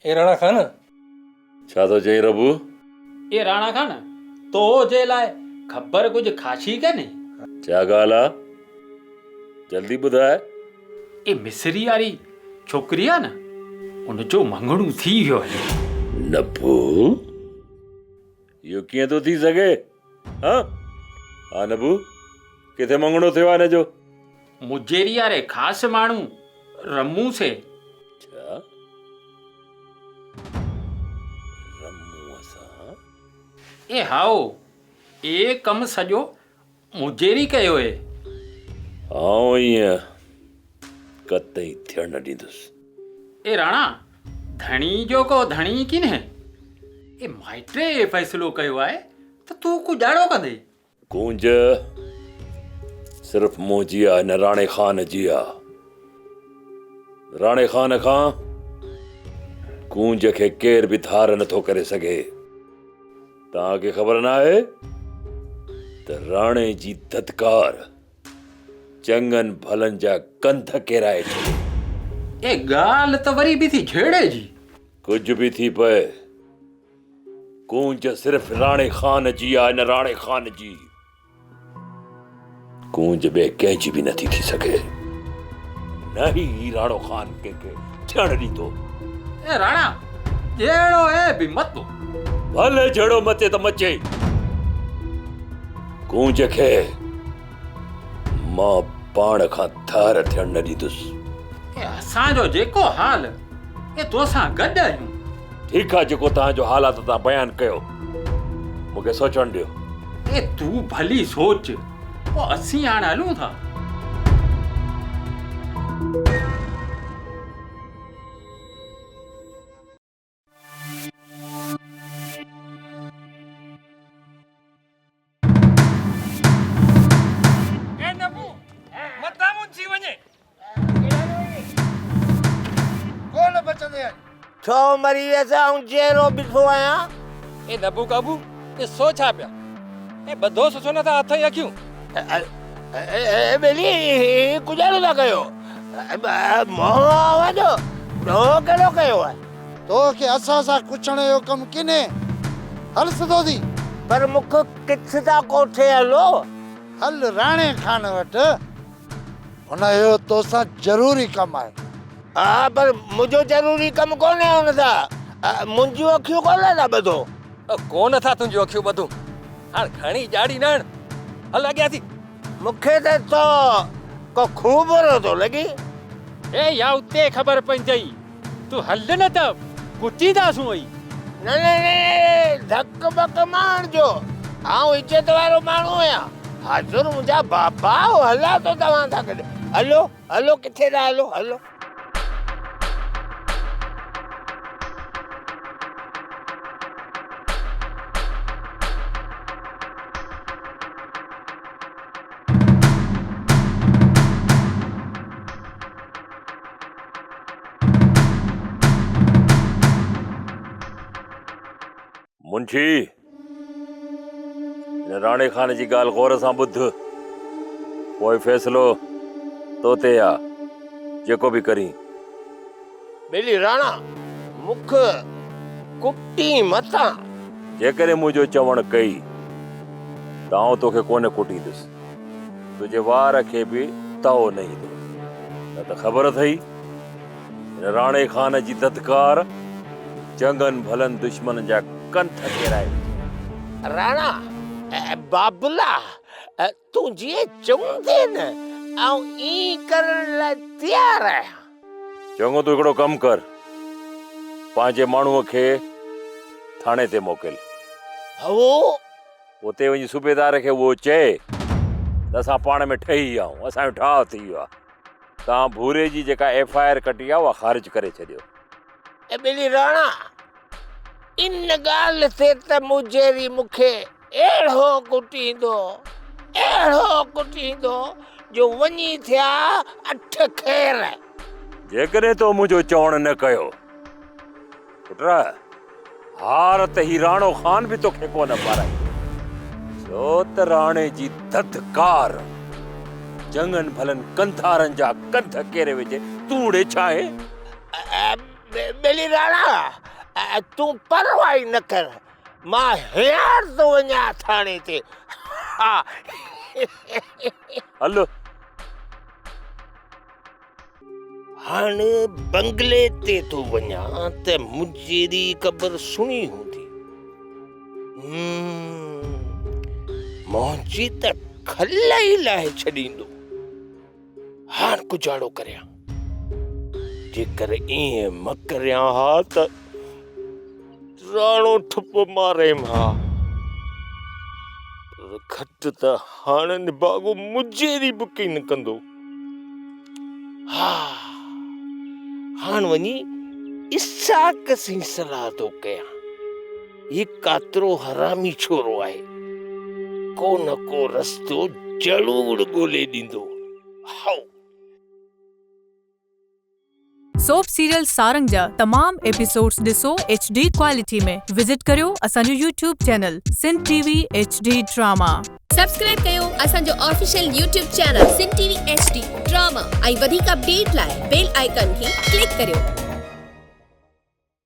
ए राणा खान छा थो चई रबू? ए राणा खान तो जे लाइ ख़बर कुछ ख़ासी कने? छा ॻाल्हि आहे? जल्दी ॿुधाए। ए मिसरी वारी छोकिरी आहे न, उनजो मंगणू थी वियो आहे। नबू, इहो कीअं थो थी सघे? हा नबू, किथे मंगणो थियो आहे हिनजो? मुजेरी वारे ख़ासि माण्हू रमू से। छा रमू सां? ए हाओ, ए कम सॼो मुजेरी कयो है। आउं ईअं कतई थियण न ॾींदुसि। ए राणा, धणी जो को धणी किन है? ए माइटे फ़ैसिलो कयो आहे त तूं कुझु ॼाणो कंदे? गूंज सिर्फ़ मुंहिंजी आहे, हिन राणे खान जी आहे। राणे खान खां गूंज खे केर बि धार नथो करे सघे। तव्हांखे ख़बर न आहे त राणे जी धदकार चङनि भलनि जा कंध केराए छॾे। ए ॻाल्हि त वरी बि थी झेड़े जी। कुझु बि थी पए, गूंज सिर्फ़ राणे खान जी आहे, हिन राणे खान जी। गूंज ॿिए कंहिंजी बि नथी थी सघे। न ही राणो खान कंहिंखे थियण ॾींदो। ए राणा, जहिड़ो है बि मत। भले जहिड़ो मचे त मचे, गूंज खे मां पाण खां धार थियण न ॾींदुसि। ए असांजो जेको हाल, ए तोसां गॾु आहियूं। ठीकु आहे, जेको तव्हांजो हाल आहे त तव्हां बयानु कयो, मूंखे सोचणु ॾियो। ए तूं भली सोच, पोइ असीं हाणे हलूं था। छो मरी वियसि ऐं जहिड़ो बीठो आहियां। ए नबू काबू ए सो छा पिया? ए बधो सोचो न था हथ ई अखियूं। बेली गुज़ारो था कयो मोह आवाज़ो ॾोह कहिड़ो कयो आहे? तोखे असां सां कुछण जो कमु किने? हल सिधो थी। पर मूंखे किथे था कोठे हलो? हल राणे खान वटि, हुनजो तोसां ज़रूरी कमु आहे। हा, पर मुंहिंजो ज़रूरी कमु कोन्हे हुन सां। मुंहिंजियूं अखियूं कोन था ॿधो। कोन था तुंहिंजूं अखियूं ॿधूं? हाणे खणी ॼाड़ी न हण, हल अॻियां थी। मूंखे त तो को खूब बुरो थो लॻी। ए या उते ख़बर पइजई, तूं हल न त कुटी दासूं वई। न न न, धक बक माणजो, आउं इज़त वारो माण्हू आहियां। हाज़ुर मुंहिंजा बाबा हला तो तव्हां सां गॾु। हलो हलो, किथे था हलो? हलो मुंशी, हिन राणे खान जी ॻाल्हि गौर सां ॿुध, पोइ फ़ैसिलो तो ते आहे, जेको बि करीं। बेली राणा, मुख कुटी मथां। जेकॾहिं मुंहिंजो चवणु कई त आउं तोखे कोन कुटींदुसि, तुंहिंजे वार खे बि तओ न ईंदो। न त ख़बर अथई, हिन राणे खान जी धदकार चङनि भलनि दुश्मन जा कंठ केराए। राणा बाबुला, तूं जीअं चवंदे न, आउं ई करण लाइ तयारु आहियां। चङो, तूं हिकिड़ो कमु कर, पंहिंजे माण्हूअ खे थाणे ते मोकिल। हो, उते वञी सूबेदार खे उहो चए त असां पाण में ठही आऊं, असांजो ठाह थी वियो आहे, तव्हां भूरे जी जेका FIR कटी आहे उहा ख़ारिज करे छॾियो। बेली राणा, इन ॻाल्हि ते त मुजेरी मूंखे अहिड़ो कुटींदो जो वञी थिया 8 खेर। जेकॾहिं तो मुंहिंजो चवणु न कयो, पुट, हार त ही राणो खान बि तोखे कोन पाराई। छो त राणे जी धदकार चङनि भलनि कंधारनि जा कंध केरे वेझे तूड़े छाहे। बेली राणा तूं परवाह ई न कर मां हींअर थो वञा थाणे ते हा हल हाणे बंगले ते थो वञा त मुंहिंजी ख़बर सुणी हूंदी मुंहिंजी त खल ई लाहे छॾींदो हाणे गुजारो करियां जेकर ईअं म करियां हा त राणो ठुप मारे हा पर घटि त हाणे निभागो मुंहिंजी बुकिंग न कंदो हा हाणे वञी इसाक सां सलाह थो कयां ही कातिरो हरामी छोरो आहे को न को रस्तो ज़रूर ॻोल्हे ॾींदो हाउ सोप सीरियल सारंग जा तमाम एपिसोड्स ॾिसो HD क्वालिटी में विजिट करियो असांजो YouTube channel Sindh TV HD drama subscribe कयो असांजो official YouTube channel Sindh TV HD drama ऐं वधीक अपडेट लाइ बेल आइकन खे क्लिक करियो